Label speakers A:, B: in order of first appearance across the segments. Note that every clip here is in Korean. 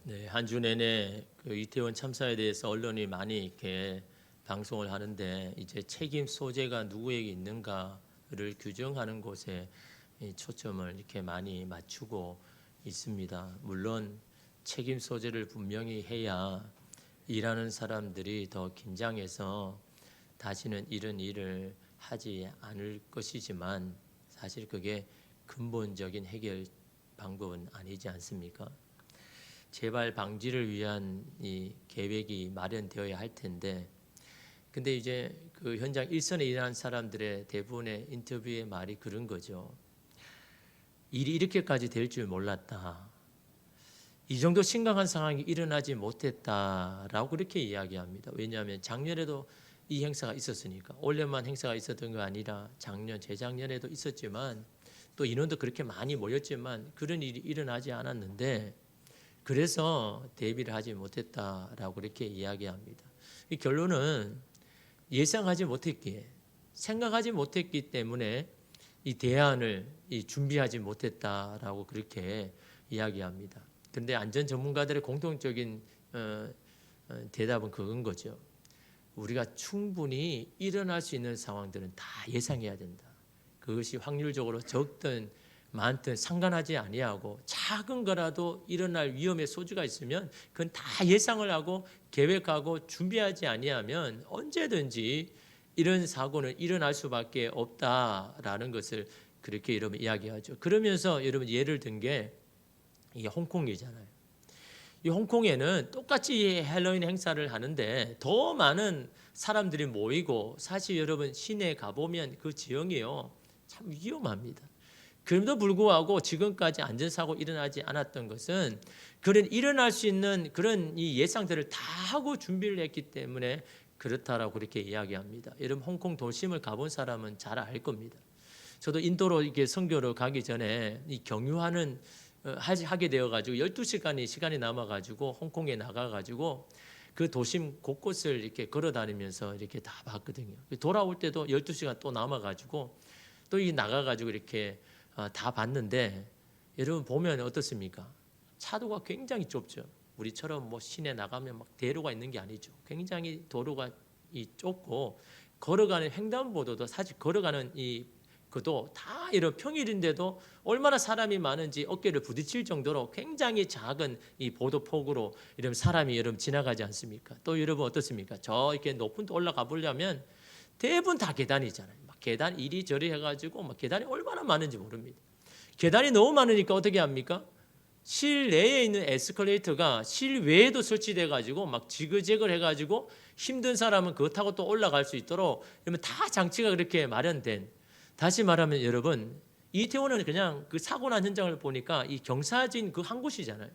A: 네, 한 주 내내 그 이태원 참사에 대해서 언론이 많이 이렇게 방송을 하는데 이제 책임 소재가 누구에게 있는가를 규정하는 곳에 이 초점을 이렇게 많이 맞추고 있습니다. 물론 책임 소재를 분명히 해야 일하는 사람들이 더 긴장해서 다시는 이런 일을 하지 않을 것이지만 사실 그게 근본적인 해결 방법은 아니지 않습니까? 재발 방지를 위한 이 계획이 마련되어야 할 텐데, 근데 이제 그 현장 일선에 일하는 사람들의 대부분의 인터뷰의 말이 그런 거죠. 일이 이렇게까지 될 줄 몰랐다. 이 정도 심각한 상황이 일어나지 못했다라고 그렇게 이야기합니다. 왜냐하면 작년에도 이 행사가 있었으니까. 올해만 행사가 있었던 거 아니라 작년, 재작년에도 있었지만 또 인원도 그렇게 많이 모였지만 그런 일이 일어나지 않았는데 그래서 대비를 하지 못했다라고 그렇게 이야기합니다. 이 결론은 예상하지 못했기에 생각하지 못했기 때문에 이 대안을 준비하지 못했다라고 그렇게 이야기합니다. 그런데 안전 전문가들의 공통적인 대답은 그건 거죠. 우리가 충분히 일어날 수 있는 상황들은 다 예상해야 된다. 그것이 확률적으로 적든 많든 상관하지 아니하고 작은 거라도 일어날 위험의 소지가 있으면 그건 다 예상을 하고 계획하고 준비하지 아니하면 언제든지 이런 사고는 일어날 수밖에 없다라는 것을 그렇게 여러분 이야기하죠. 그러면서 여러분 예를 든 게 이게 홍콩이잖아요. 이 홍콩에는 똑같이 헬로윈 행사를 하는데 더 많은 사람들이 모이고 사실 여러분 시내에 가보면 그 지형이요 참 위험합니다. 그럼에도 불구하고 지금까지 안전사고 일어나지 않았던 것은 그런 일어날 수 있는 그런 이 예상들을 다 하고 준비를 했기 때문에 그렇다라고 그렇게 이야기합니다. 여러분 홍콩 도심을 가본 사람은 잘 알 겁니다. 저도 인도로 이렇게 선교로 가기 전에 이 경유하는 하게 되어 가지고 12시간이 시간이 남아 가지고 홍콩에 나가 가지고 그 도심 곳곳을 이렇게 걸어 다니면서 이렇게 다 봤거든요. 돌아올 때도 12시간 또 남아 가지고 또 이 나가 가지고 이렇게 다 봤는데 여러분 보면 어떻습니까? 차도가 굉장히 좁죠. 우리처럼 뭐 시내 나가면 막 대로가 있는 게 아니죠. 굉장히 도로가 좁고 걸어가는 횡단보도도 사실 걸어가는 그도 다 이런 평일인데도 얼마나 사람이 많은지 어깨를 부딪힐 정도로 굉장히 작은 이 보도폭으로 이런 사람이 여러분 지나가지 않습니까? 또 여러분 어떻습니까? 저 이렇게 높은 데 올라가 보려면 대부분 다 계단이잖아요. 막 계단 이리저리 해가지고 막 계단이 얼마나 많은지 모릅니다. 계단이 너무 많으니까 어떻게 합니까? 실내에 있는 에스컬레이터가 실외에도 설치돼 가지고 막 지그재그를 해가지고 힘든 사람은 그거 타고 또 올라갈 수 있도록 그러면 다 장치가 그렇게 마련된. 다시 말하면 여러분 이태원은 그냥 그 사고 난 현장을 보니까 이 경사진 그 한 곳이잖아요.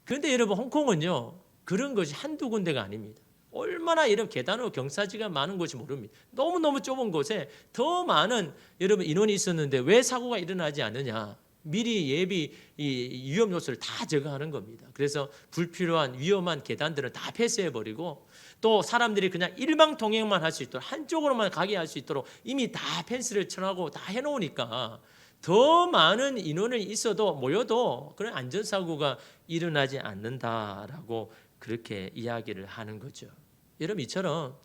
A: 그런데 여러분 홍콩은요 그런 것이 한두 군데가 아닙니다. 얼마나 이런 계단으로 경사지가 많은 곳이 모릅니다. 너무너무 좁은 곳에 더 많은 여러분 인원이 있었는데 왜 사고가 일어나지 않느냐. 미리 예비 위험 요소를 다 제거하는 겁니다. 그래서 불필요한 위험한 계단들을 다 폐쇄해버리고 또 사람들이 그냥 일방통행만 할 수 있도록 한쪽으로만 가게 할 수 있도록 이미 다 펜스를 쳐놓고 다 해놓으니까 더 많은 인원이 있어도 모여도 그런 안전사고가 일어나지 않는다라고 그렇게 이야기를 하는 거죠. 여러분 이처럼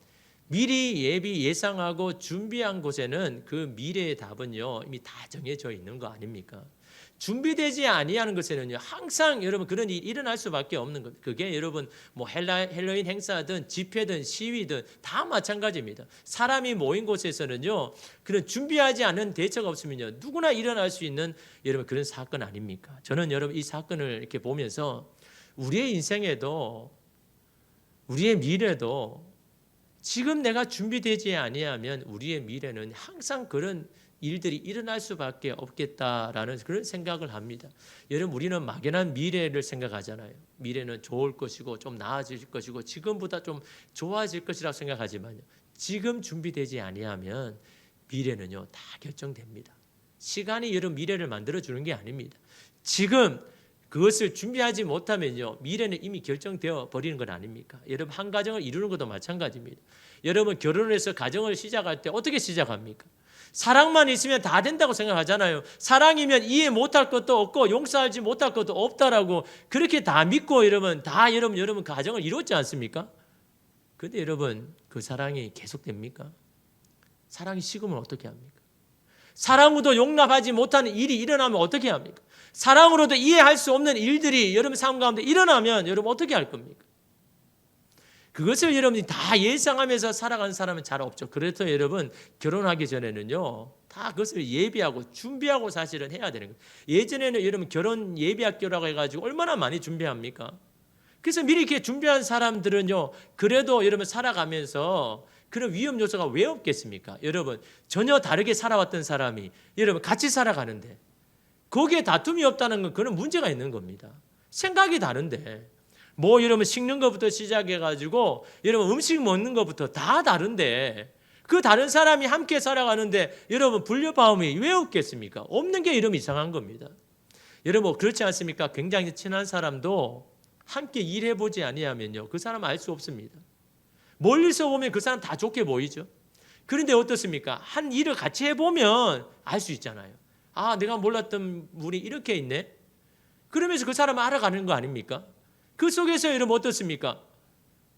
A: 미리 예비 예상하고 준비한 곳에는 그 미래의 답은요 이미 다 정해져 있는 거 아닙니까? 준비되지 아니하는 것에는요 항상 여러분 그런 일이 일어날 수밖에 없는 것. 그게 여러분 뭐 헬로윈 행사든 집회든 시위든 다 마찬가지입니다. 사람이 모인 곳에서는요 그런 준비하지 않은 대처가 없으면요 누구나 일어날 수 있는 여러분 그런 사건 아닙니까? 저는 여러분 이 사건을 이렇게 보면서 우리의 인생에도 우리의 미래도 지금 내가 준비되지 아니하면 우리의 미래는 항상 그런 일들이 일어날 수밖에 없겠다라는 그런 생각을 합니다. 여러분 우리는 막연한 미래를 생각하잖아요. 미래는 좋을 것이고 좀 나아질 것이고 지금보다 좀 좋아질 것이라고 생각하지만요. 지금 준비되지 아니하면 미래는요 다 결정됩니다. 시간이 여러분 미래를 만들어주는 게 아닙니다. 지금 그것을 준비하지 못하면요 미래는 이미 결정되어 버리는 건 아닙니까? 여러분 한 가정을 이루는 것도 마찬가지입니다. 여러분 결혼을 해서 가정을 시작할 때 어떻게 시작합니까? 사랑만 있으면 다 된다고 생각하잖아요. 사랑이면 이해 못할 것도 없고 용서하지 못할 것도 없다라고 그렇게 다 믿고 여러분 가정을 이뤘지 않습니까? 그런데 여러분 그 사랑이 계속됩니까? 사랑이 식으면 어떻게 합니까? 사랑으로도 용납하지 못하는 일이 일어나면 어떻게 합니까? 사랑으로도 이해할 수 없는 일들이 여러분 삶 가운데 일어나면 여러분 어떻게 할 겁니까? 그것을 여러분이 다 예상하면서 살아가는 사람은 잘 없죠. 그래서 여러분 결혼하기 전에는요 다 그것을 예비하고 준비하고 사실은 해야 되는 거예요. 예전에는 여러분 결혼 예비학교라고 해가지고 얼마나 많이 준비합니까? 그래서 미리 이렇게 준비한 사람들은요 그래도 여러분 살아가면서 그런 위험 요소가 왜 없겠습니까? 여러분 전혀 다르게 살아왔던 사람이 여러분 같이 살아가는데 거기에 다툼이 없다는 건 그런 문제가 있는 겁니다. 생각이 다른데 뭐 여러분 식는 것부터 시작해가지고 여러분 음식 먹는 것부터 다 다른데 그 다른 사람이 함께 살아가는데 여러분 불협화음이 왜 없겠습니까? 없는 게 이러면 이상한 겁니다. 여러분 그렇지 않습니까? 굉장히 친한 사람도 함께 일해보지 아니하면요 그 사람 알 수 없습니다. 멀리서 보면 그 사람 다 좋게 보이죠. 그런데 어떻습니까? 한 일을 같이 해보면 알 수 있잖아요. 아 내가 몰랐던 분이 이렇게 있네. 그러면서 그 사람을 알아가는 거 아닙니까? 그 속에서 여러분 어떻습니까?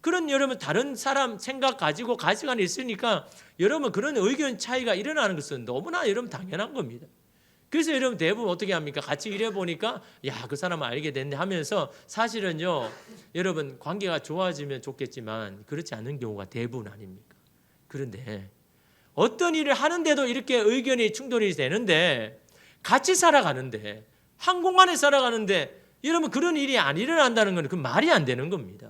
A: 그런 여러분 다른 사람 생각 가지고 가치관이 있으니까 여러분 그런 의견 차이가 일어나는 것은 너무나 여러분 당연한 겁니다. 그래서 여러분 대부분 어떻게 합니까? 같이 일해 보니까 야, 그 사람을 알게 됐네 하면서 사실은요 여러분 관계가 좋아지면 좋겠지만 그렇지 않은 경우가 대부분 아닙니까? 그런데 어떤 일을 하는데도 이렇게 의견이 충돌이 되는데 같이 살아가는데 한 공간에 살아가는데 여러분 그런 일이 안 일어난다는 건 그 말이 안 되는 겁니다.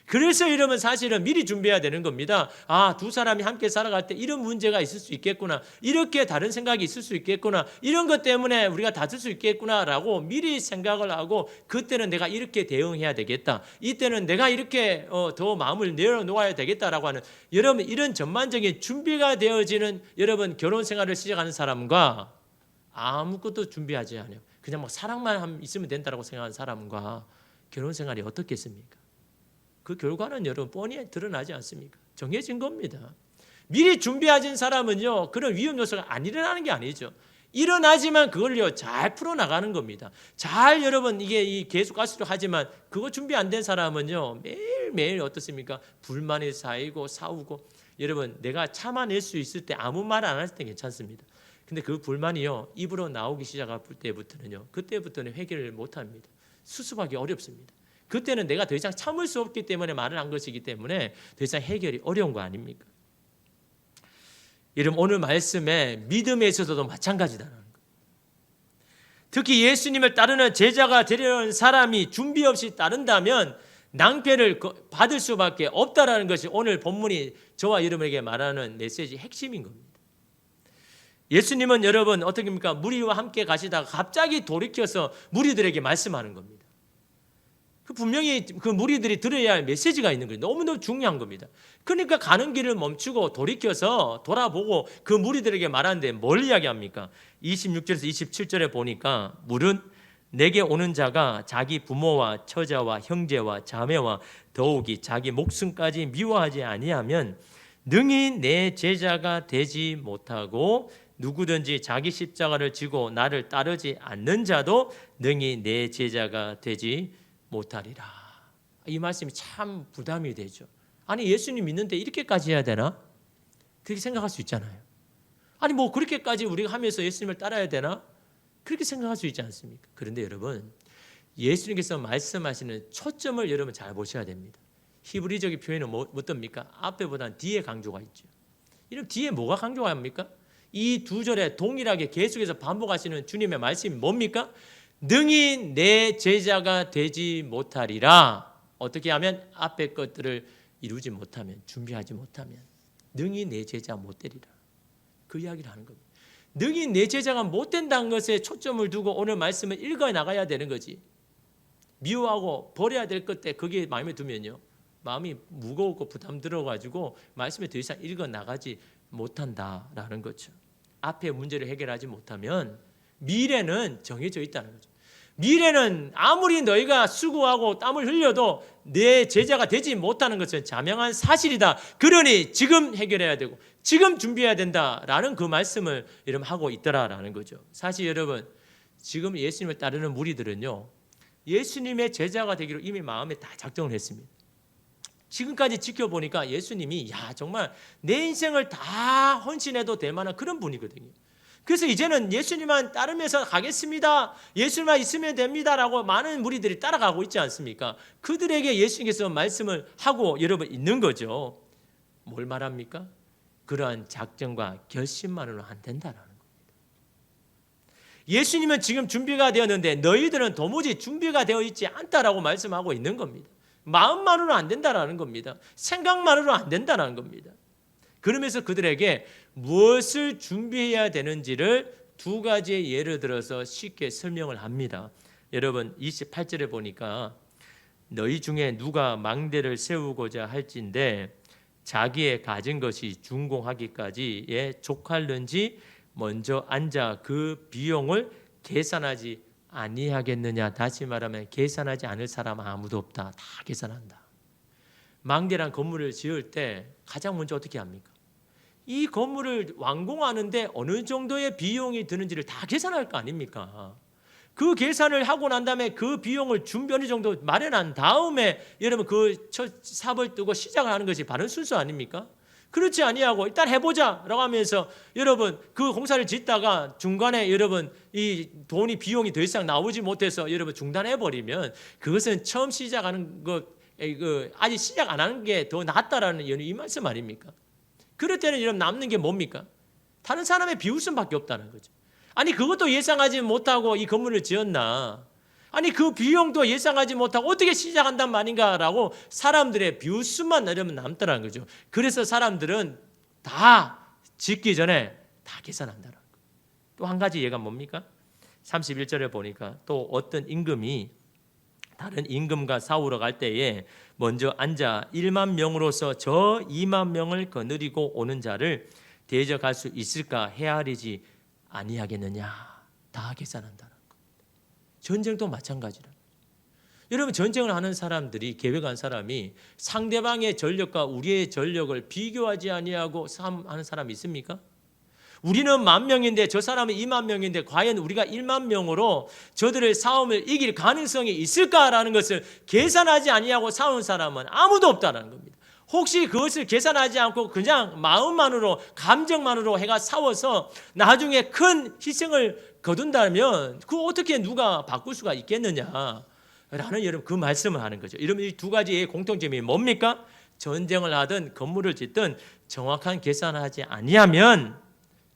A: 그래서 여러분 사실은 미리 준비해야 되는 겁니다. 아, 두 사람이 함께 살아갈 때 이런 문제가 있을 수 있겠구나. 이렇게 다른 생각이 있을 수 있겠구나. 이런 것 때문에 우리가 다툴 수 있겠구나라고 미리 생각을 하고 그때는 내가 이렇게 대응해야 되겠다. 이때는 내가 이렇게 더 마음을 내려놓아야 되겠다라고 하는 여러분 이런 전반적인 준비가 되어지는 여러분 결혼 생활을 시작하는 사람과 아무것도 준비하지 않아요. 그냥 막 사랑만 있으면 된다고 생각하는 사람과 결혼 생활이 어떻겠습니까? 그 결과는 여러분 뻔히 드러나지 않습니까? 정해진 겁니다. 미리 준비하신 사람은요 그런 위험 요소가 안 일어나는 게 아니죠. 일어나지만 그걸요 잘 풀어나가는 겁니다. 잘 여러분 이게 계속 갈수록 하지만 그거 준비 안 된 사람은요 매일매일 어떻습니까? 불만이 쌓이고 싸우고 여러분 내가 참아낼 수 있을 때 아무 말 안 할 때 괜찮습니다. 근데 그 불만이요 입으로 나오기 시작할 그때부터는 해결을 못합니다. 수습하기 어렵습니다. 그때는 내가 더 이상 참을 수 없기 때문에 말을 한 것이기 때문에 더 이상 해결이 어려운 거 아닙니까? 여러분 오늘 말씀에 믿음에 있어서도 마찬가지다는 거. 특히 예수님을 따르는 제자가 되려는 사람이 준비 없이 따른다면 낭패를 받을 수밖에 없다라는 것이 오늘 본문이 저와 여러분에게 말하는 메시지의 핵심인 겁니다. 예수님은 여러분 어떻게 합니까? 무리와 함께 가시다가 갑자기 돌이켜서 무리들에게 말씀하는 겁니다. 분명히 그 무리들이 들어야 할 메시지가 있는 거예요. 너무너무 중요한 겁니다. 그러니까 가는 길을 멈추고 돌이켜서 돌아보고 그 무리들에게 말하는데 뭘 이야기합니까? 26절에서 27절에 보니까 물은 내게 오는 자가 자기 부모와 처자와 형제와 자매와 더욱이 자기 목숨까지 미워하지 아니하면 능히 내 제자가 되지 못하고 누구든지 자기 십자가를 지고 나를 따르지 않는 자도 능히 내 제자가 되지 못하리라. 이 말씀이 참 부담이 되죠. 아니 예수님 믿는데 이렇게까지 해야 되나? 그렇게 생각할 수 있잖아요. 아니 뭐 그렇게까지 우리가 하면서 예수님을 따라야 되나? 그렇게 생각할 수 있지 않습니까? 그런데 여러분 예수님께서 말씀하시는 초점을 여러분 잘 보셔야 됩니다. 히브리적인 표현은 어떻습니까? 앞에보다는 뒤에 강조가 있죠. 이런 뒤에 뭐가 강조가 합니까? 이 두 절에 동일하게 계속해서 반복하시는 주님의 말씀이 뭡니까? 능히 내 제자가 되지 못하리라. 어떻게 하면 앞에 것들을 이루지 못하면 준비하지 못하면 능히 내 제자 못 되리라. 그 이야기를 하는 겁니다. 능히 내 제자가 못 된다는 것에 초점을 두고 오늘 말씀을 읽어 나가야 되는 거지. 미워하고 버려야 될 것 때 거기에 마음에 두면요 마음이 무거웠고 부담 들어가지고 말씀에 더 이상 읽어 나가지 못한다라는 거죠. 앞에 문제를 해결하지 못하면 미래는 정해져 있다는 거죠. 미래는 아무리 너희가 수고하고 땀을 흘려도 내 제자가 되지 못하는 것은 자명한 사실이다. 그러니 지금 해결해야 되고 지금 준비해야 된다라는 그 말씀을 여러분 하고 있더라라는 거죠. 사실 여러분 지금 예수님을 따르는 무리들은요, 예수님의 제자가 되기로 이미 마음에 다 작정을 했습니다. 지금까지 지켜보니까 예수님이 정말 내 인생을 다 헌신해도 될 만한 그런 분이거든요. 그래서 이제는 예수님만 따르면서 가겠습니다. 예수님만 있으면 됩니다라고 많은 무리들이 따라가고 있지 않습니까? 그들에게 예수님께서 말씀을 하고 여러분 있는 거죠. 뭘 말합니까? 그러한 작정과 결심만으로는 안 된다라는 겁니다. 예수님은 지금 준비가 되었는데 너희들은 도무지 준비가 되어 있지 않다라고 말씀하고 있는 겁니다. 마음만으로는 안 된다라는 겁니다. 생각만으로는 안 된다라는 겁니다. 그러면서 그들에게 무엇을 준비해야 되는지를 두 가지의 예를 들어서 쉽게 설명을 합니다. 여러분 28절에 보니까 너희 중에 누가 망대를 세우고자 할진대 자기의 가진 것이 준공하기까지에 족할는지 먼저 앉아 그 비용을 계산하지 아니하겠느냐. 다시 말하면 계산하지 않을 사람 아무도 없다. 다 계산한다. 망대란 건물을 지을 때 가장 먼저 어떻게 합니까? 이 건물을 완공하는데 어느 정도의 비용이 드는지를 다 계산할 거 아닙니까? 그 계산을 하고 난 다음에 그 비용을 준비 어느 정도 마련한 다음에 여러분 그 첫 삽을 뜨고 시작을 하는 것이 바른 순서 아닙니까? 그렇지 아니하고 일단 해보자라고 하면서 여러분 그 공사를 짓다가 중간에 여러분 이 돈이 비용이 더 이상 나오지 못해서 여러분 중단해 버리면 그것은 처음 시작하는 것 아직 시작 안 하는 게 더 낫다라는 이 말씀 아닙니까? 그럴 때는 여러분 남는 게 뭡니까? 다른 사람의 비웃음밖에 없다는 거죠. 아니 그것도 예상하지 못하고 이 건물을 지었나? 아니 그 비용도 예상하지 못하고 어떻게 시작한단 말인가라고 사람들의 비웃음만 여러분 남더라는 거죠. 그래서 사람들은 다 짓기 전에 다 계산한다는 거예요. 또 한 가지 예가 뭡니까? 31절에 보니까 또 어떤 임금이 다른 임금과 싸우러 갈 때에 먼저 앉아 1만 명으로서 저 2만 명을 거느리고 오는 자를 대적할 수 있을까 헤아리지 아니하겠느냐. 다 계산한다는 겁니다. 전쟁도 마찬가지라. 여러분 전쟁을 하는 사람들이 계획한 사람이 상대방의 전력과 우리의 전력을 비교하지 아니하고 싸움하는 사람이 있습니까? 우리는 10,000명인데 저 사람은 20,000명인데 과연 우리가 10,000명으로 저들의 싸움을 이길 가능성이 있을까라는 것을 계산하지 아니하고 싸운 사람은 아무도 없다는 겁니다. 혹시 그것을 계산하지 않고 그냥 마음만으로 감정만으로 해가 싸워서 나중에 큰 희생을 거둔다면 그거 어떻게 누가 바꿀 수가 있겠느냐 라는 여러분 그 말씀을 하는 거죠. 여러분 이 두 가지의 공통점이 뭡니까? 전쟁을 하든 건물을 짓든 정확한 계산하지 아니하면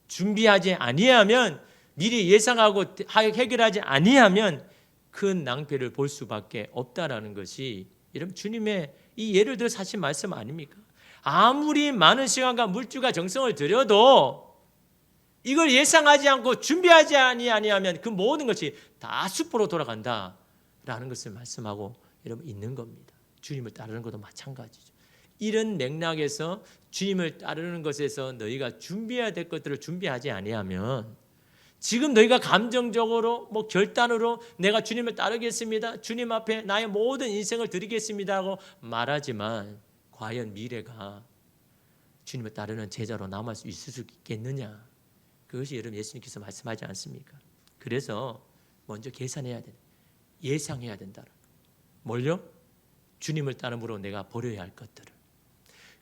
A: 준비하지 아니하면 미리 예상하고 해결하지 아니하면 큰 낭패를 볼 수밖에 없다라는 것이 여러분 주님의 이 예를 들어 사실 말씀 아닙니까? 아무리 많은 시간과 물질과 정성을 들여도 이걸 예상하지 않고 준비하지 아니하면 그 모든 것이 다 수포로 돌아간다라는 것을 말씀하고 여러분 있는 겁니다. 주님을 따르는 것도 마찬가지죠. 이런 맥락에서 주님을 따르는 것에서 너희가 준비해야 될 것들을 준비하지 아니하면 지금 너희가 감정적으로 결단으로 내가 주님을 따르겠습니다. 주님 앞에 나의 모든 인생을 드리겠습니다 하고 말하지만 과연 미래가 주님을 따르는 제자로 남을 수 있을 수 있겠느냐. 그것이 여러분 예수님께서 말씀하지 않습니까? 그래서 먼저 계산해야 된다. 예상해야 된다. 뭘요? 주님을 따름으로 내가 버려야 할 것들을.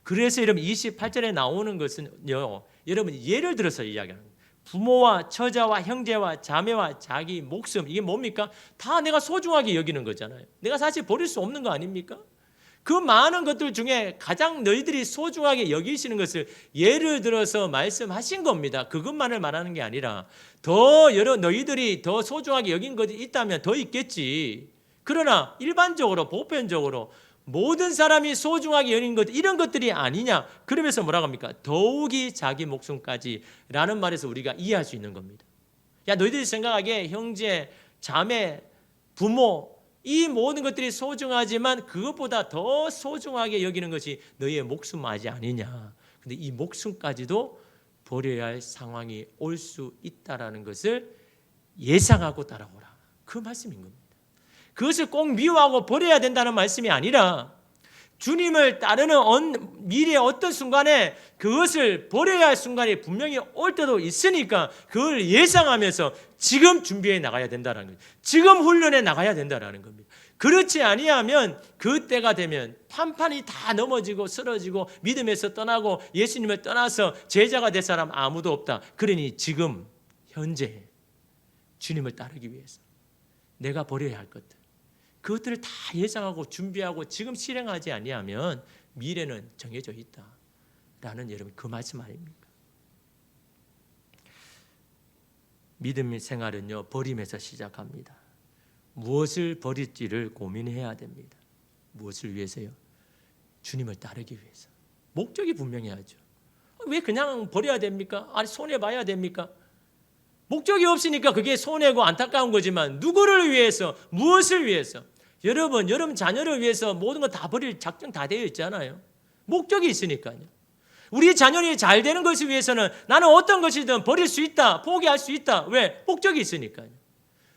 A: 그래서 여러분 28절에 나오는 것은요. 여러분 예를 들어서 이야기하는 거예요. 부모와 처자와 형제와 자매와 자기 목숨 이게 뭡니까? 다 내가 소중하게 여기는 거잖아요. 내가 사실 버릴 수 없는 거 아닙니까? 그 많은 것들 중에 가장 너희들이 소중하게 여기시는 것을 예를 들어서 말씀하신 겁니다. 그것만을 말하는 게 아니라 더 너희들이 더 소중하게 여긴 것이 있다면 더 있겠지. 그러나 일반적으로 보편적으로 모든 사람이 소중하게 여긴 것 이런 것들이 아니냐. 그러면서 뭐라고 합니까? 더욱이 자기 목숨까지 라는 말에서 우리가 이해할 수 있는 겁니다. 야 너희들이 생각하기에 형제, 자매, 부모 이 모든 것들이 소중하지만 그것보다 더 소중하게 여기는 것이 너희의 목숨 아니냐. 근데 이 목숨까지도 버려야 할 상황이 올 수 있다라는 것을 예상하고 따라오라. 그 말씀인 겁니다. 그것을 꼭 미워하고 버려야 된다는 말씀이 아니라 주님을 따르는 미래의 어떤 순간에 그것을 버려야 할 순간이 분명히 올 때도 있으니까 그걸 예상하면서 지금 준비해 나가야 된다는 거예요. 지금 훈련해 나가야 된다는 겁니다. 그렇지 아니하면 그때가 되면 판판이 다 넘어지고 쓰러지고 믿음에서 떠나고 예수님을 떠나서 제자가 될 사람 아무도 없다. 그러니 지금 현재 주님을 따르기 위해서 내가 버려야 할 것들, 그것들을 다 예상하고 준비하고 지금 실행하지 아니하면 미래는 정해져 있다라는 여러분 그 말씀 아닙니까? 믿음의 생활은요, 버림에서 시작합니다. 무엇을 버릴지를 고민해야 됩니다. 무엇을 위해서요? 주님을 따르기 위해서. 목적이 분명해야죠. 왜 그냥 버려야 됩니까? 아니 손해봐야 됩니까? 목적이 없으니까 그게 손해고 안타까운 거지만 누구를 위해서, 무엇을 위해서? 여러분 자녀를 위해서 모든 거 다 버릴 작정 다 되어 있잖아요. 목적이 있으니까요. 우리 자녀이 잘 되는 것을 위해서는 나는 어떤 것이든 버릴 수 있다, 포기할 수 있다. 왜? 목적이 있으니까요.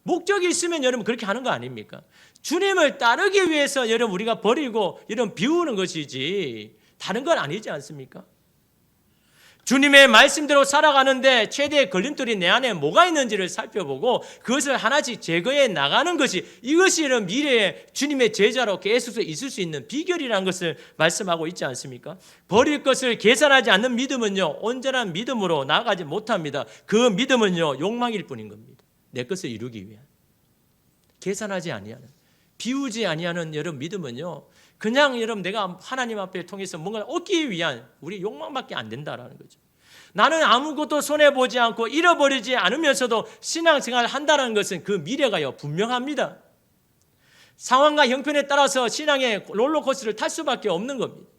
A: 목적이 있으면 여러분 그렇게 하는 거 아닙니까? 주님을 따르기 위해서 여러분 우리가 버리고 여러분 비우는 것이지 다른 건 아니지 않습니까? 주님의 말씀대로 살아가는데 최대의 걸림돌이 내 안에 뭐가 있는지를 살펴보고 그것을 하나씩 제거해 나가는 것이, 이것이 이런 미래에 주님의 제자로 계속 있을 수 있는 비결이라는 것을 말씀하고 있지 않습니까? 버릴 것을 계산하지 않는 믿음은요, 온전한 믿음으로 나아가지 못합니다. 그 믿음은요, 욕망일 뿐인 겁니다. 내 것을 이루기 위한, 계산하지 아니하는, 비우지 아니하는 여러분 믿음은요, 그냥 여러분 내가 하나님 앞에 통해서 뭔가를 얻기 위한 우리 욕망밖에 안 된다라는 거죠. 나는 아무것도 손해보지 않고 잃어버리지 않으면서도 신앙생활을 한다는 것은 그 미래가요 분명합니다. 상황과 형편에 따라서 신앙의 롤러코스터를 탈 수밖에 없는 겁니다.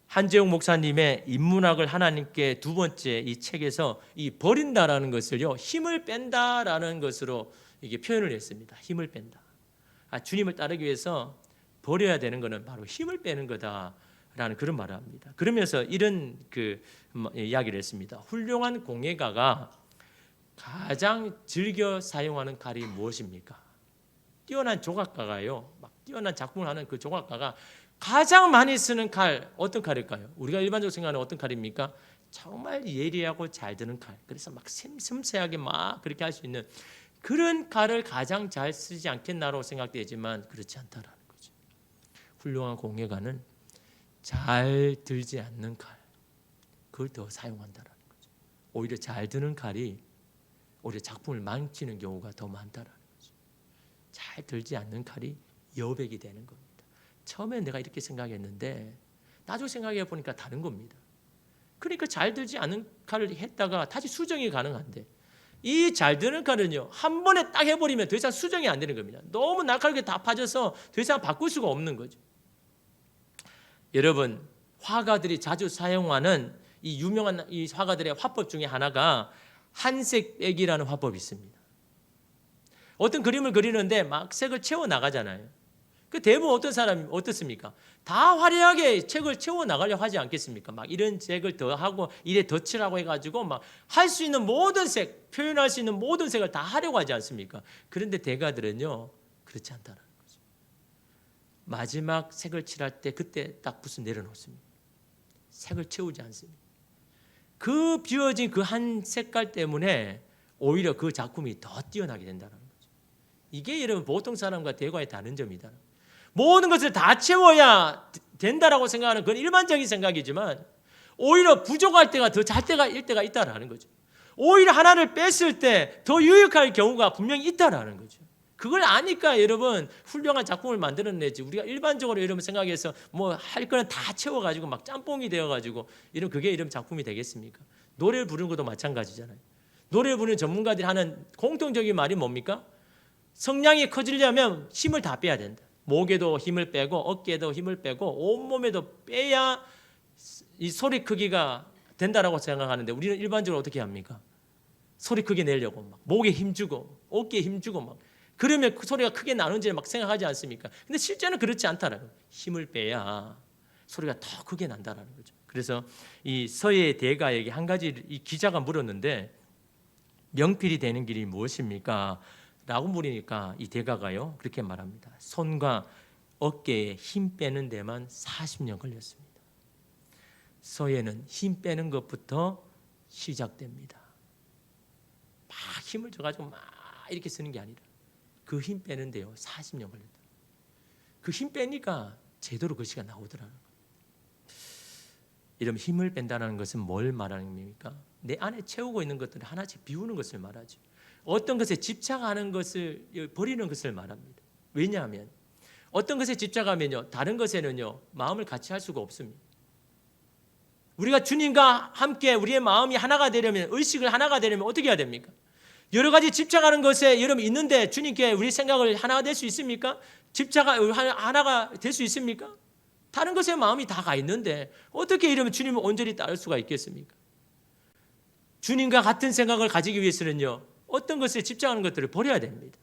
A: 한재웅 목사님의 인문학을 하나님께 두 번째 이 책에서 이 버린다라는 것을요, 힘을 뺀다라는 것으로 이게 표현을 했습니다. 힘을 뺀다. 주님을 따르기 위해서 버려야 되는 것은 바로 힘을 빼는 거다라는 그런 말을 합니다. 그러면서 이런 이야기를 했습니다. 훌륭한 공예가가 가장 즐겨 사용하는 칼이 무엇입니까? 뛰어난 조각가가요, 막 뛰어난 작품을 하는 그 조각가가 가장 많이 쓰는 칼, 어떤 칼일까요? 우리가 일반적으로 생각하는 어떤 칼입니까? 정말 예리하고 잘 드는 칼. 그래서 막 섬세하게 막 그렇게 할 수 있는 그런 칼을 가장 잘 쓰지 않겠나로 생각되지만 그렇지 않다라는 거죠. 훌륭한 공예가는 잘 들지 않는 칼, 그걸 더 사용한다라는 거죠. 오히려 잘 드는 칼이 오히려 작품을 망치는 경우가 더 많다라는 거죠. 잘 들지 않는 칼이 여백이 되는 겁니다. 처음에 내가 이렇게 생각했는데 나중에 생각해 보니까 다른 겁니다. 그러니까 잘 들지 않은 칼을 했다가 다시 수정이 가능한데, 이 잘 드는 칼은요, 한 번에 딱 해버리면 더 이상 수정이 안 되는 겁니다. 너무 날카롭게 다 파져서 더 이상 바꿀 수가 없는 거죠. 여러분, 화가들이 자주 사용하는 이 유명한 이 화가들의 화법 중에 하나가 한색 빼기라는 화법이 있습니다. 어떤 그림을 그리는데 막 색을 채워 나가잖아요. 그 대부분 어떤 사람이 어떻습니까? 다 화려하게 색을 채워 나가려고 하지 않겠습니까? 막 이런 색을 더 하고 이래 덧칠하고 해가지고 막 할 수 있는 모든 색, 표현할 수 있는 모든 색을 다 하려고 하지 않습니까? 그런데 대가들은요, 그렇지 않다는 거죠. 마지막 색을 칠할 때 그때 딱 붓을 내려놓습니다. 색을 채우지 않습니다. 그 비워진 그 한 색깔 때문에 오히려 그 작품이 더 뛰어나게 된다는 거죠. 이게 여러분 보통 사람과 대과의 다른 점이다. 모든 것을 다 채워야 된다라고 생각하는 그건 일반적인 생각이지만 오히려 부족할 때가 더 잘 때가 일 때가 있다라는 거죠. 오히려 하나를 뺐을 때 더 유익할 경우가 분명히 있다라는 거죠. 그걸 아니까 여러분 훌륭한 작품을 만들어내지, 우리가 일반적으로 여러분 생각해서 뭐 할 거는 다 채워가지고 막 짬뽕이 되어가지고 이런 그게 이런 작품이 되겠습니까? 노래를 부르는 것도 마찬가지잖아요. 노래를 부르는 전문가들이 하는 공통적인 말이 뭡니까? 성량이 커지려면 힘을 다 빼야 된다. 목에도 힘을 빼고 어깨에도 힘을 빼고 온몸에도 빼야 이 소리 크기가 된다라고 생각하는데 우리는 일반적으로 어떻게 합니까? 소리 크게 내려고 막 목에 힘주고 어깨에 힘주고 막 그러면 그 소리가 크게 나는지 막 생각하지 않습니까? 근데 실제는 그렇지 않다라는 거예요. 힘을 빼야 소리가 더 크게 난다라는 거죠. 그래서 이 서예 대가에게 한 가지 이 기자가 물었는데 명필이 되는 길이 무엇입니까? 라고 물으니까 이 대가가요 그렇게 말합니다. 손과 어깨에 힘 빼는 데만 40년 걸렸습니다. 서예는 힘 빼는 것부터 시작됩니다. 막 힘을 줘가지고 막 이렇게 쓰는 게 아니라 그 힘 빼는데요 40년 걸렸다. 그 힘 빼니까 제대로 글씨가 나오더라는 거예요. 이런 힘을 뺀다는 것은 뭘 말하는 겁니까? 내 안에 채우고 있는 것들을 하나씩 비우는 것을 말하죠. 어떤 것에 집착하는 것을 버리는 것을 말합니다. 왜냐하면 어떤 것에 집착하면요 다른 것에는요 마음을 같이 할 수가 없습니다. 우리가 주님과 함께 우리의 마음이 하나가 되려면, 의식을 하나가 되려면 어떻게 해야 됩니까? 여러 가지 집착하는 것에 여러분 있는데 주님께 우리 생각을 하나가 될 수 있습니까? 하나가 될 수 있습니까? 다른 것에 마음이 다 가 있는데 어떻게 이러면 주님을 온전히 따를 수가 있겠습니까? 주님과 같은 생각을 가지기 위해서는요 어떤 것에 집착하는 것들을 버려야 됩니다.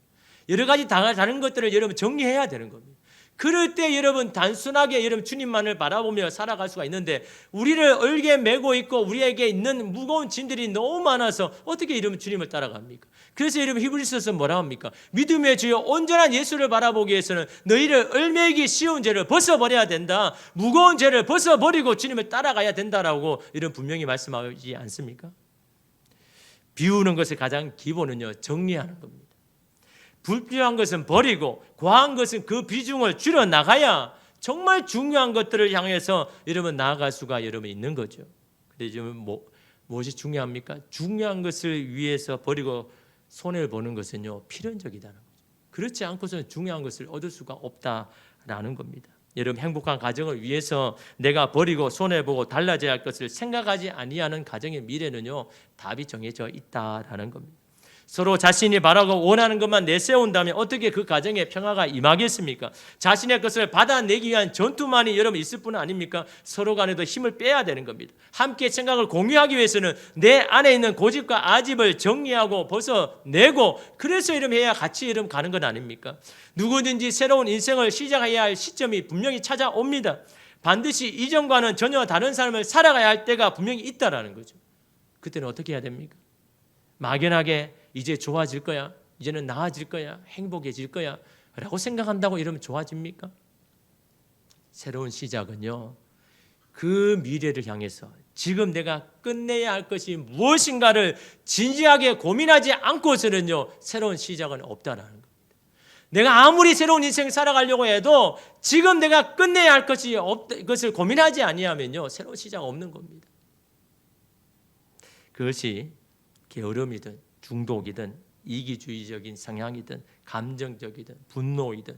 A: 여러 가지 다른 것들을 여러분 정리해야 되는 겁니다. 그럴 때 여러분 단순하게 여러분 주님만을 바라보며 살아갈 수가 있는데, 우리를 얼게 메고 있고 우리에게 있는 무거운 짐들이 너무 많아서 어떻게 이러면 주님을 따라갑니까? 그래서 여러분 히브리서에서 뭐라 합니까? 믿음의 주여 온전한 예수를 바라보기 위해서는 너희를 얼매기 쉬운 죄를 벗어버려야 된다. 무거운 죄를 벗어버리고 주님을 따라가야 된다라고 이런 분명히 말씀하지 않습니까? 비우는 것의 가장 기본은요 정리하는 겁니다. 불필요한 것은 버리고 과한 것은 그 비중을 줄여 나가야 정말 중요한 것들을 향해서 여러분 나아갈 수가 여러분 있는 거죠. 근데 지금 무엇이 중요합니까? 중요한 것을 위해서 버리고 손해를 보는 것은요 필연적이다는 거죠. 그렇지 않고서는 중요한 것을 얻을 수가 없다라는 겁니다. 여러분 행복한 가정을 위해서 내가 버리고 손해보고 달라져야 할 것을 생각하지 아니하는 가정의 미래는요 답이 정해져 있다라는 겁니다. 서로 자신이 바라고 원하는 것만 내세운다면 어떻게 그 가정에 평화가 임하겠습니까? 자신의 것을 받아내기 위한 전투만이 여러분 있을 뿐 아닙니까? 서로 간에도 힘을 빼야 되는 겁니다. 함께 생각을 공유하기 위해서는 내 안에 있는 고집과 아집을 정리하고 벗어내고, 그래서 이름 해야 같이 이름 가는 것 아닙니까? 누구든지 새로운 인생을 시작해야 할 시점이 분명히 찾아옵니다. 반드시 이전과는 전혀 다른 삶을 살아가야 할 때가 분명히 있다라는 거죠. 그때는 어떻게 해야 됩니까? 막연하게 이제 좋아질 거야, 이제는 나아질 거야, 행복해질 거야 라고 생각한다고 이러면 좋아집니까? 새로운 시작은요 그 미래를 향해서 지금 내가 끝내야 할 것이 무엇인가를 진지하게 고민하지 않고서는요 새로운 시작은 없다라는 겁니다. 내가 아무리 새로운 인생을 살아가려고 해도 지금 내가 끝내야 할 것을 고민하지 아니하면요 새로운 시작 없는 겁니다. 그것이 게으름이든 중독이든 이기주의적인 성향이든 감정적이든 분노이든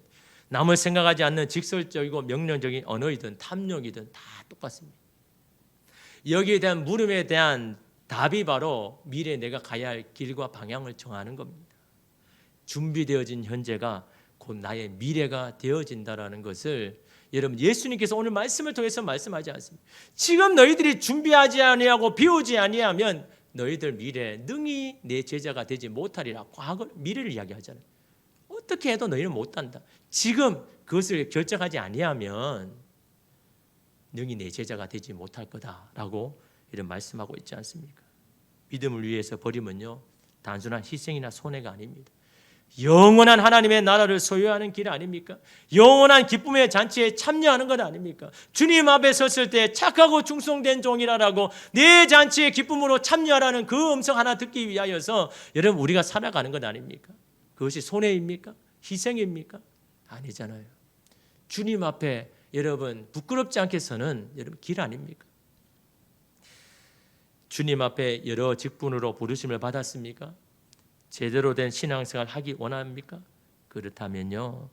A: 남을 생각하지 않는 직설적이고 명령적인 언어이든 탐욕이든 다 똑같습니다. 여기에 대한 물음에 대한 답이 바로 미래에 내가 가야 할 길과 방향을 정하는 겁니다. 준비되어진 현재가 곧 나의 미래가 되어진다라는 것을 여러분 예수님께서 오늘 말씀을 통해서 말씀하지 않습니다. 지금 너희들이 준비하지 아니하고 비우지 아니하면 너희들 미래에 능히 내 제자가 되지 못하리라. 과거 미래를 이야기하잖아요. 어떻게 해도 너희는 못한다. 지금 그것을 결정하지 아니하면 능히 내 제자가 되지 못할 거다라고 이런 말씀하고 있지 않습니까? 믿음을 위해서 버리면요 단순한 희생이나 손해가 아닙니다. 영원한 하나님의 나라를 소유하는 길 아닙니까? 영원한 기쁨의 잔치에 참여하는 것 아닙니까? 주님 앞에 섰을 때 착하고 충성된 종이라라고 내 잔치의 기쁨으로 참여하라는 그 음성 하나 듣기 위하여서 여러분 우리가 살아가는 것 아닙니까? 그것이 손해입니까? 희생입니까? 아니잖아요. 주님 앞에 여러분 부끄럽지 않게 서는 여러분 길 아닙니까? 주님 앞에 여러 직분으로 부르심을 받았습니까? 제대로 된 신앙생활 하기 원합니까? 그렇다면요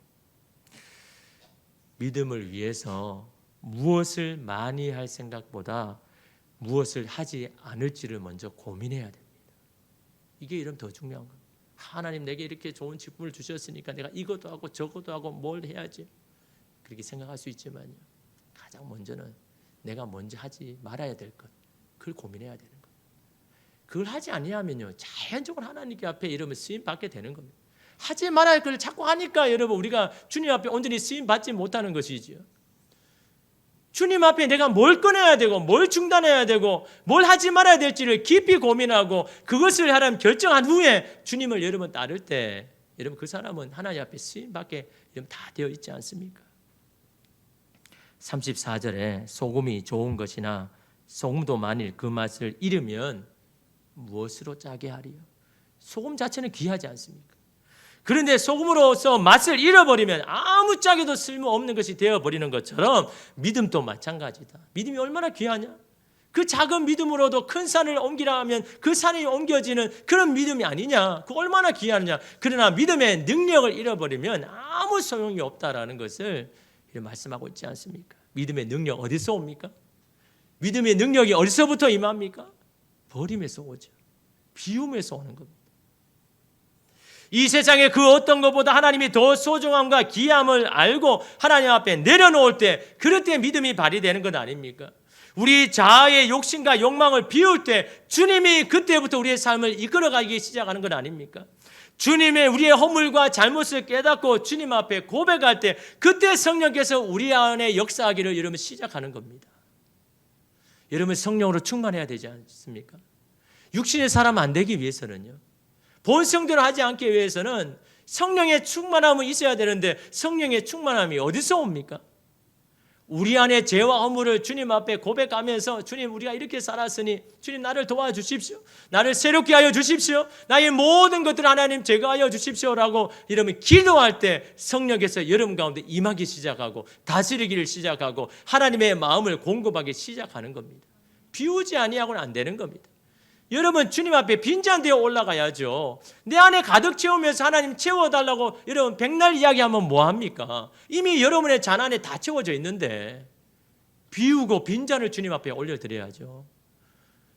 A: 믿음을 위해서 무엇을 많이 할 생각보다 무엇을 하지 않을지를 먼저 고민해야 됩니다. 이게 이러면 더 중요한 겁니다. 하나님 내게 이렇게 좋은 직분을 주셨으니까 내가 이것도 하고 저것도 하고 뭘 해야지 그렇게 생각할 수 있지만요 가장 먼저는 내가 먼저 하지 말아야 될 것, 그걸 고민해야 되는 거예요. 그걸 하지 아니하면요 자연적으로 하나님께 앞에 이러면 쓰임 받게 되는 겁니다. 하지 말아야 할 걸 자꾸 하니까 여러분 우리가 주님 앞에 온전히 쓰임 받지 못하는 것이지요. 주님 앞에 내가 뭘 꺼내야 되고 뭘 중단해야 되고 뭘 하지 말아야 될지를 깊이 고민하고 그것을 하라면 결정한 후에 주님을 여러분 따를 때 여러분 그 사람은 하나님 앞에 쓰임 받게 다 되어 있지 않습니까? 34절에 소금이 좋은 것이나 소금도 만일 그 맛을 잃으면 무엇으로 짜게 하리요? 소금 자체는 귀하지 않습니까? 그런데 소금으로서 맛을 잃어버리면 아무짝에도 쓸모없는 것이 되어버리는 것처럼 믿음도 마찬가지다. 믿음이 얼마나 귀하냐? 그 작은 믿음으로도 큰 산을 옮기라 하면 그 산이 옮겨지는 그런 믿음이 아니냐? 그 얼마나 귀하느냐? 그러나 믿음의 능력을 잃어버리면 아무 소용이 없다라는 것을 말씀하고 있지 않습니까? 믿음의 능력 어디서 옵니까? 믿음의 능력이 어디서부터 임합니까? 버림에서 오죠. 비움에서 오는 겁니다. 이 세상에 그 어떤 것보다 하나님이 더 소중함과 귀함을 알고 하나님 앞에 내려놓을 때, 그럴 때 믿음이 발휘되는 것 아닙니까? 우리 자아의 욕심과 욕망을 비울 때 주님이 그때부터 우리의 삶을 이끌어가기 시작하는 것 아닙니까? 주님의 우리의 허물과 잘못을 깨닫고 주님 앞에 고백할 때 그때 성령께서 우리 안에 역사하기를 여러분 시작하는 겁니다. 여러분 성령으로 충만해야 되지 않습니까? 육신의 사람 안 되기 위해서는요, 본성대로 하지 않기 위해서는 성령의 충만함이 있어야 되는데 성령의 충만함이 어디서 옵니까? 우리 안에 죄와 허물을 주님 앞에 고백하면서 주님 우리가 이렇게 살았으니 주님 나를 도와주십시오. 나를 새롭게 하여 주십시오. 나의 모든 것들을 하나님 제거하여 주십시오라고 이러면 기도할 때 성령께서 여러분 가운데 임하기 시작하고 다스리기를 시작하고 하나님의 마음을 공급하기 시작하는 겁니다. 비우지 아니하고는 안 되는 겁니다. 여러분 주님 앞에 빈잔되어 올라가야죠. 내 안에 가득 채우면서 하나님 채워달라고 여러분 백날 이야기하면 뭐합니까? 이미 여러분의 잔 안에 다 채워져 있는데 비우고 빈잔을 주님 앞에 올려드려야죠.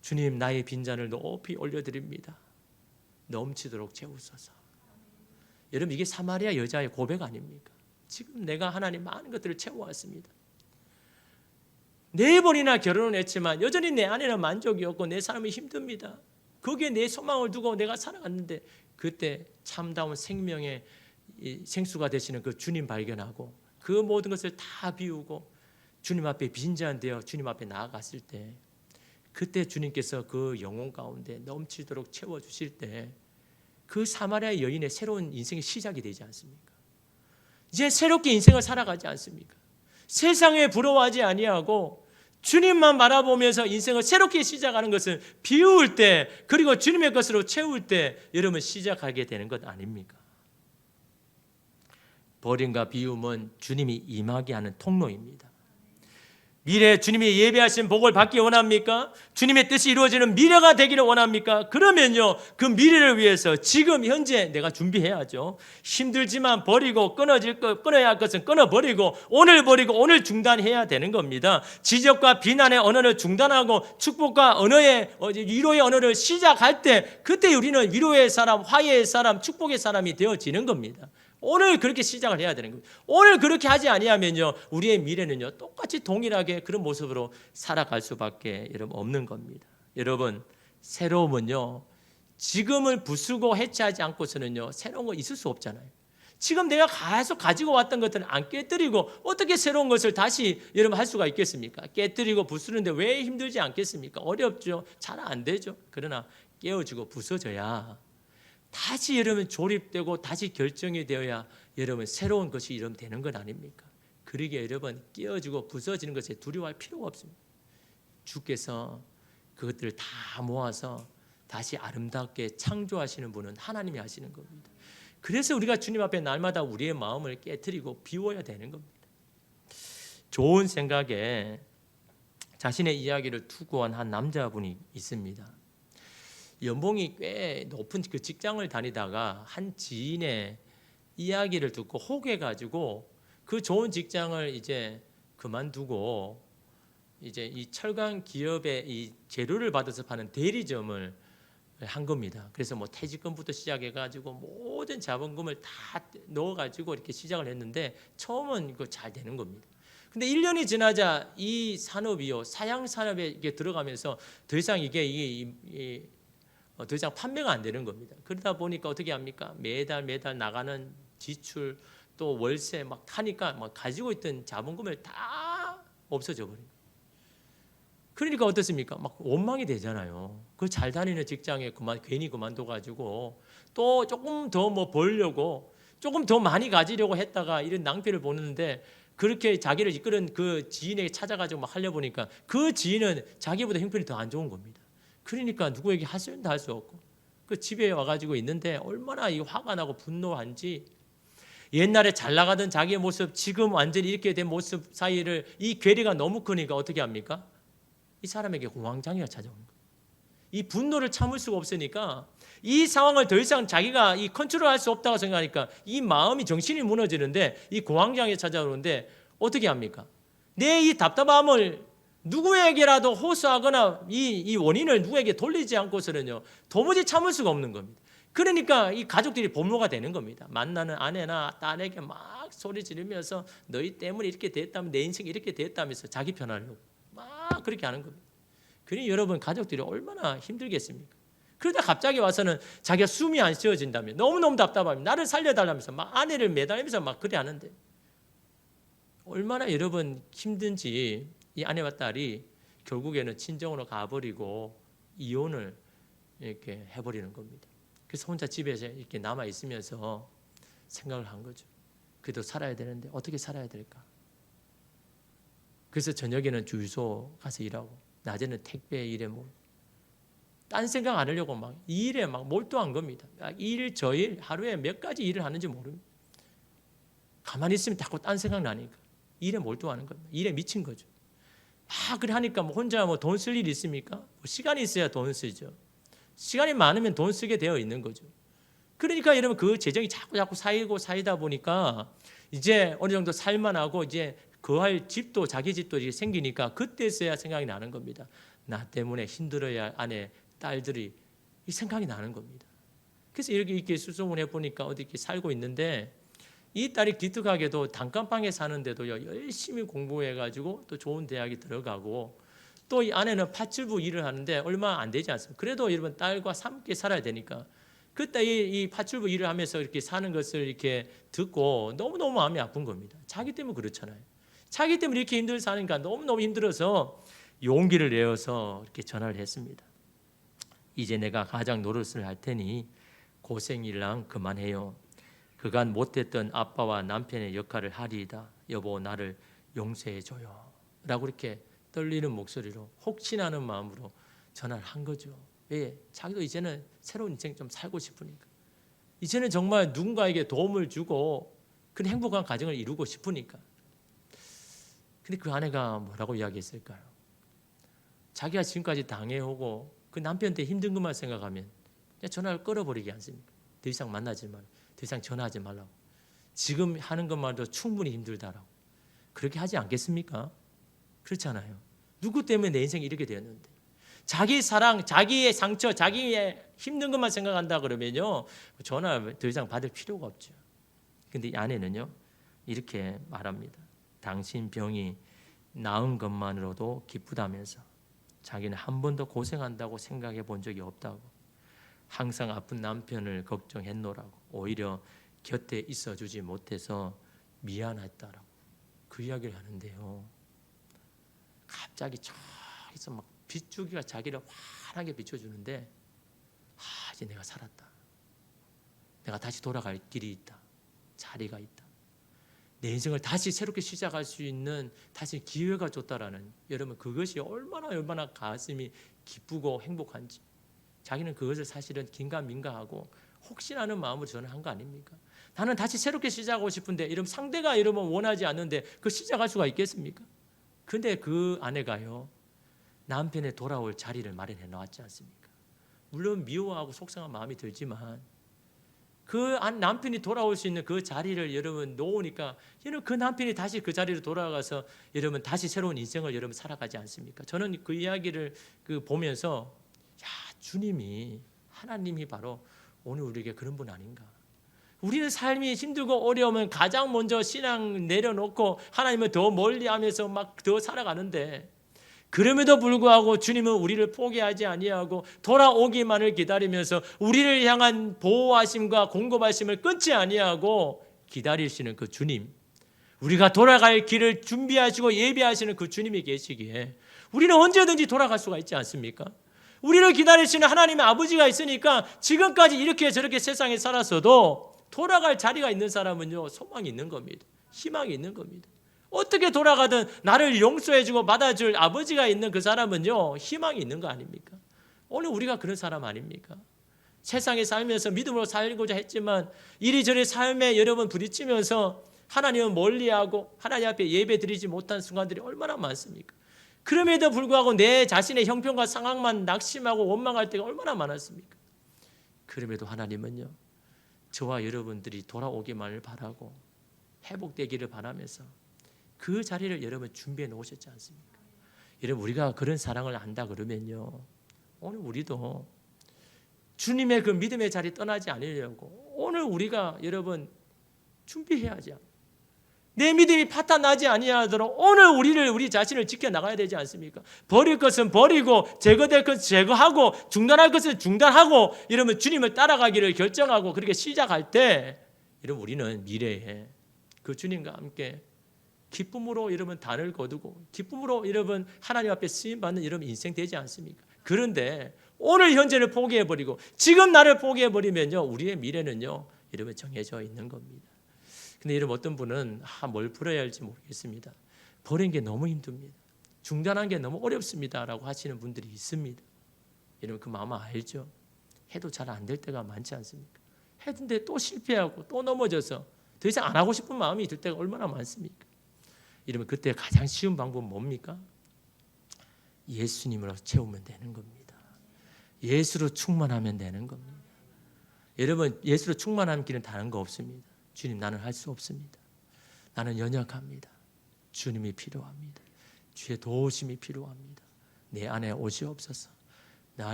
A: 주님 나의 빈잔을 높이 올려드립니다. 넘치도록 채우소서. 여러분 이게 사마리아 여자의 고백 아닙니까? 지금 내가 하나님 많은 것들을 채워왔습니다. 4번이나 결혼을 했지만 여전히 내 안에는 만족이 없고 내 삶이 힘듭니다. 거기에 내 소망을 두고 내가 살아갔는데 그때 참다운 생명의 생수가 되시는 그 주님 발견하고 그 모든 것을 다 비우고 주님 앞에 빈잔되어 주님 앞에 나아갔을 때 그때 주님께서 그 영혼 가운데 넘치도록 채워주실 때 그 사마리아 여인의 새로운 인생의 시작이 되지 않습니까? 이제 새롭게 인생을 살아가지 않습니까? 세상에 부러워하지 아니하고 주님만 바라보면서 인생을 새롭게 시작하는 것은 비울 때 그리고 주님의 것으로 채울 때 여러분 시작하게 되는 것 아닙니까? 버림과 비움은 주님이 임하게 하는 통로입니다. 미래에 주님이 예배하신 복을 받기 원합니까? 주님의 뜻이 이루어지는 미래가 되기를 원합니까? 그러면요 그 미래를 위해서 지금 현재 내가 준비해야죠. 힘들지만 버리고 끊어야 할 것은 끊어버리고 오늘 버리고 오늘 중단해야 되는 겁니다. 지적과 비난의 언어를 중단하고 축복과 언어의 위로의 언어를 시작할 때 그때 우리는 위로의 사람, 화해의 사람, 축복의 사람이 되어지는 겁니다. 오늘 그렇게 시작을 해야 되는 겁니다. 오늘 그렇게 하지 아니하면요 우리의 미래는요 똑같이 동일하게 그런 모습으로 살아갈 수밖에 여러분 없는 겁니다. 여러분 새로움은요 지금을 부수고 해체하지 않고서는요 새로운 거 있을 수 없잖아요. 지금 내가 계속 가지고 왔던 것들을 안 깨뜨리고 어떻게 새로운 것을 다시 여러분 할 수가 있겠습니까? 깨뜨리고 부수는데 왜 힘들지 않겠습니까? 어렵죠. 잘 안 되죠. 그러나 깨어지고 부서져야 다시 여러분 조립되고 다시 결정이 되어야 여러분 새로운 것이 여러분 되는 것 아닙니까? 그러기에 여러분 깨어지고 부서지는 것에 두려워할 필요가 없습니다. 주께서 그것들을 다 모아서 다시 아름답게 창조하시는 분은 하나님이 하시는 겁니다. 그래서 우리가 주님 앞에 날마다 우리의 마음을 깨트리고 비워야 되는 겁니다. 좋은 생각에 자신의 이야기를 투구한 한 남자분이 있습니다. 연봉이 꽤 높은 그 직장을 다니다가 한 지인의 이야기를 듣고 혹해가지고 그 좋은 직장을 이제 그만두고 이제 이 철강 기업의 이 재료를 받아서 파는 대리점을 한 겁니다. 그래서 뭐 퇴직금부터 시작해가지고 모든 자본금을 다 넣어가지고 이렇게 시작을 했는데 처음은 이거 잘 되는 겁니다. 근데 1년이 지나자 이 산업이요 사양 산업에 이게 들어가면서 더 이상 이게 더 이상 판매가 안 되는 겁니다. 그러다 보니까 어떻게 합니까? 매달 나가는 지출 또 월세 막 하니까 막 가지고 있던 자본금을 다 없어져 버려요. 그러니까 어떻습니까? 막 원망이 되잖아요. 그 잘 다니는 직장에 괜히 그만둬가지고 또 조금 더 뭐 벌려고 조금 더 많이 가지려고 했다가 이런 낭비를 보는데 그렇게 자기를 이끄는 그 지인에게 찾아가지고 막 하려보니까 그 지인은 자기보다 형편이 더 안 좋은 겁니다. 그러니까 누구에게 할 수 있는 할 수 없고 그 집에 와가지고 있는데 얼마나 이 화가 나고 분노한지, 옛날에 잘 나가던 자기의 모습, 지금 완전히 이렇게 된 모습 사이를 이 괴리가 너무 크니까 어떻게 합니까? 이 사람에게 공황장애가 찾아오는 거예요. 이 분노를 참을 수가 없으니까 이 상황을 더 이상 자기가 이 컨트롤할 수 없다고 생각하니까 이 마음이, 정신이 무너지는데 이 공황장애 찾아오는데 어떻게 합니까? 내 이 답답함을 누구에게라도 호소하거나 이 원인을 누구에게 돌리지 않고서는요 도무지 참을 수가 없는 겁니다. 그러니까 이 가족들이 본모가 되는 겁니다. 만나는 아내나 딸에게 막 소리 지르면서 너희 때문에 이렇게 됐다면, 내 인생이 이렇게 됐다면서 자기 편하려고 막 그렇게 하는 겁니다. 그러니 여러분, 가족들이 얼마나 힘들겠습니까? 그러다 갑자기 와서는 자기가 숨이 안 쉬어진다면 너무너무 답답하면 나를 살려달라면서 막 아내를 매달리면서 막 그래 하는데, 얼마나 여러분 힘든지 이 아내와 딸이 결국에는 친정으로 가버리고 이혼을 이렇게 해버리는 겁니다. 그래서 혼자 집에서 이렇게 남아 있으면서 생각을 한 거죠. 그래도 살아야 되는데 어떻게 살아야 될까? 그래서 저녁에는 주유소 가서 일하고 낮에는 택배 일에 딴 생각 안 하려고 막 이 일에 막 몰두한 겁니다. 일 저 일 하루에 몇 가지 일을 하는지 모릅니다. 가만히 있으면 자꾸 딴 생각 나니까 일에 몰두하는 겁니다. 일에 미친 거죠. 그래 하니까 혼자 돈 쓸 일이 있습니까? 시간이 있어야 돈 쓰죠. 시간이 많으면 돈 쓰게 되어 있는 거죠. 그러니까 여러분, 그 재정이 자꾸 쌓이다 보니까 이제 어느 정도 살만하고 이제 거할 집도, 자기 집도 이제 생기니까 그때서야 생각이 나는 겁니다. 나 때문에 힘들어야 할 아내, 딸들이 이 생각이 나는 겁니다. 그래서 이렇게 수소문해 보니까 어디 이렇게 살고 있는데, 이 딸이 기특하게도 단칸방에 사는데도요 열심히 공부해가지고 또 좋은 대학에 들어가고, 또 이 아내는 파출부 일을 하는데 얼마 안 되지 않습니까? 그래도 여러분 딸과 함께 살아야 되니까 그때 이 파출부 일을 하면서 이렇게 사는 것을 이렇게 듣고 너무너무 마음이 아픈 겁니다. 자기 때문에 그렇잖아요. 자기 때문에 이렇게 힘들게 사니까 너무너무 힘들어서 용기를 내어서 이렇게 전화를 했습니다. 이제 내가 가장 노릇을 할 테니 고생일랑 그만해요. 그간 못했던 아빠와 남편의 역할을 하리이다. 여보, 나를 용서해줘요. 라고 이렇게 떨리는 목소리로, 혹시나 하는 마음으로 전화를 한 거죠. 왜? 자기도 이제는 새로운 인생 좀 살고 싶으니까. 이제는 정말 누군가에게 도움을 주고 그런 행복한 가정을 이루고 싶으니까. 근데 그 아내가 뭐라고 이야기했을까요? 자기가 지금까지 당해오고 그 남편한테 힘든 것만 생각하면 그냥 전화를 끊어버리지 않습니까? 더 이상 만나지 말고, 더 이상 전화하지 말라고. 지금 하는 것만도 충분히 힘들다라고. 그렇게 하지 않겠습니까? 그렇잖아요. 누구 때문에 내 인생이 이렇게 되었는데. 자기 사랑, 자기의 상처, 자기의 힘든 것만 생각한다 그러면요 전화 더 이상 받을 필요가 없죠. 근데 이 아내는요 이렇게 말합니다. 당신 병이 나은 것만으로도 기쁘다면서 자기는 한 번도 고생한다고 생각해 본 적이 없다고, 항상 아픈 남편을 걱정했노라고, 오히려 곁에 있어주지 못해서 미안했다라고 그 이야기를 하는데요, 갑자기 저기서 막 빛주기가 자기를 환하게 비춰주는데, 이제 내가 살았다, 내가 다시 돌아갈 길이 있다, 자리가 있다, 내 인생을 다시 새롭게 시작할 수 있는 다시 기회가 줬다라는, 여러분 그것이 얼마나 가슴이 기쁘고 행복한지, 자기는 그것을 사실은 긴가민가하고 혹시나 하는 마음으로 전화한 거 아닙니까? 나는 다시 새롭게 시작하고 싶은데 이러면 상대가 이러면 원하지 않는데 그 시작할 수가 있겠습니까? 근데 그 아내가요 남편의 돌아올 자리를 마련해 놓았지 않습니까? 물론 미워하고 속상한 마음이 들지만 그 남편이 돌아올 수 있는 그 자리를 여러분 놓으니까 여러분 그 남편이 다시 그 자리로 돌아가서 여러분 다시 새로운 인생을 여러분 살아가지 않습니까? 저는 그 이야기를 보면서 주님이, 하나님이 바로 오늘 우리에게 그런 분 아닌가? 우리는 삶이 힘들고 어려우면 가장 먼저 신앙 내려놓고 하나님을 더 멀리하면서 막 더 살아가는데, 그럼에도 불구하고 주님은 우리를 포기하지 아니하고 돌아오기만을 기다리면서 우리를 향한 보호하심과 공급하심을 끊지 아니하고 기다리시는 그 주님, 우리가 돌아갈 길을 준비하시고 예비하시는 그 주님이 계시기에 우리는 언제든지 돌아갈 수가 있지 않습니까? 우리를 기다리시는 하나님의 아버지가 있으니까 지금까지 이렇게 저렇게 세상에 살았어도 돌아갈 자리가 있는 사람은요 소망이 있는 겁니다. 희망이 있는 겁니다. 어떻게 돌아가든 나를 용서해주고 받아줄 아버지가 있는 그 사람은요, 희망이 있는 거 아닙니까? 오늘 우리가 그런 사람 아닙니까? 세상에 살면서 믿음으로 살고자 했지만 이리저리 삶에 여러분 부딪히면서 하나님은 멀리하고 하나님 앞에 예배 드리지 못한 순간들이 얼마나 많습니까? 그럼에도 불구하고 내 자신의 형편과 상황만 낙심하고 원망할 때가 얼마나 많았습니까? 그럼에도 하나님은요, 저와 여러분들이 돌아오기만을 바라고 회복되기를 바라면서 그 자리를 여러분 준비해 놓으셨지 않습니까? 여러분, 우리가 그런 사랑을 안다 그러면요, 오늘 우리도 주님의 그 믿음의 자리 떠나지 않으려고 오늘 우리가 여러분 준비해야죠. 내 믿음이 파탄나지 아니하도록 오늘 우리 자신을 지켜나가야 되지 않습니까? 버릴 것은 버리고 제거될 것은 제거하고 중단할 것은 중단하고 이러면 주님을 따라가기를 결정하고 그렇게 시작할 때 여러분 우리는 미래에 그 주님과 함께 기쁨으로 여러분 단을 거두고 기쁨으로 여러분 하나님 앞에 쓰임받는 여러분 인생 되지 않습니까? 그런데 오늘 현재를 포기해버리고 지금 나를 포기해버리면요, 우리의 미래는요 여러분 정해져 있는 겁니다. 근데 여러분 어떤 분은 뭘 버려야 할지 모르겠습니다. 버리는 게 너무 힘듭니다. 중단한 게 너무 어렵습니다 라고 하시는 분들이 있습니다. 여러분 그 마음 알죠? 해도 잘 안 될 때가 많지 않습니까? 했는데 또 실패하고 또 넘어져서 더 이상 안 하고 싶은 마음이 들 때가 얼마나 많습니까? 여러분 그때 가장 쉬운 방법은 뭡니까? 예수님으로 채우면 되는 겁니다. 예수로 충만하면 되는 겁니다. 여러분 예수로 충만한 길은 다른 거 없습니다. 주님, 나는 할 수 없습니다. 나는 연약합니다. 주님이 필요합니다. 주의 도우심이 필요합니다. 내 안에 오시옵소서.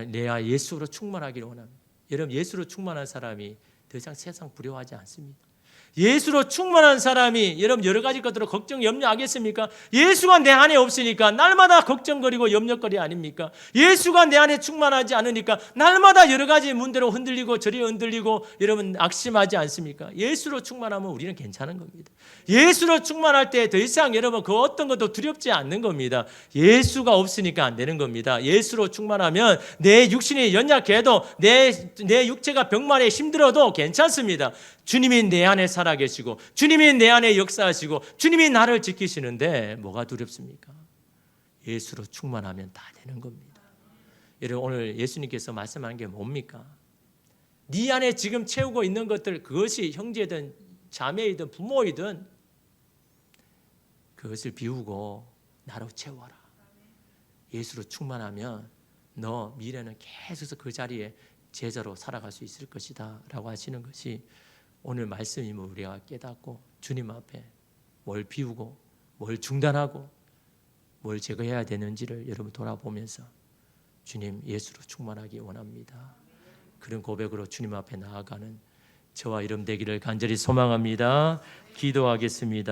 A: 내 예수로 충만하기를 원합니다. 여러분 예수로 충만한 사람이 더 이상 세상 두려워하지 않습니다. 예수로 충만한 사람이 여러분 여러 가지 것들을 걱정 염려하겠습니까? 예수가 내 안에 없으니까 날마다 걱정거리고 염려거리 아닙니까? 예수가 내 안에 충만하지 않으니까 날마다 여러 가지 문제로 흔들리고 저리 흔들리고 여러분 낙심하지 않습니까? 예수로 충만하면 우리는 괜찮은 겁니다. 예수로 충만할 때 더 이상 여러분 그 어떤 것도 두렵지 않는 겁니다. 예수가 없으니까 안 되는 겁니다. 예수로 충만하면 내 육신이 연약해도 내 육체가 병만에 힘들어도 괜찮습니다. 주님이 내 안에 살아계시고 주님이 내 안에 역사하시고 주님이 나를 지키시는데 뭐가 두렵습니까? 예수로 충만하면 다 되는 겁니다. 여러분 오늘 예수님께서 말씀하는 게 뭡니까? 네 안에 지금 채우고 있는 것들, 그것이 형제든 자매이든 부모이든 그것을 비우고 나로 채워라. 예수로 충만하면 너 미래는 계속해서 그 자리에 제자로 살아갈 수 있을 것이다 라고 하시는 것이 오늘 말씀임을 우리가 깨닫고 주님 앞에 뭘 비우고 뭘 중단하고 뭘 제거해야 되는지를 여러분 돌아보면서 주님 예수로 충만하기 원합니다. 그런 고백으로 주님 앞에 나아가는 저와 여러분 되기를 간절히 소망합니다. 기도하겠습니다.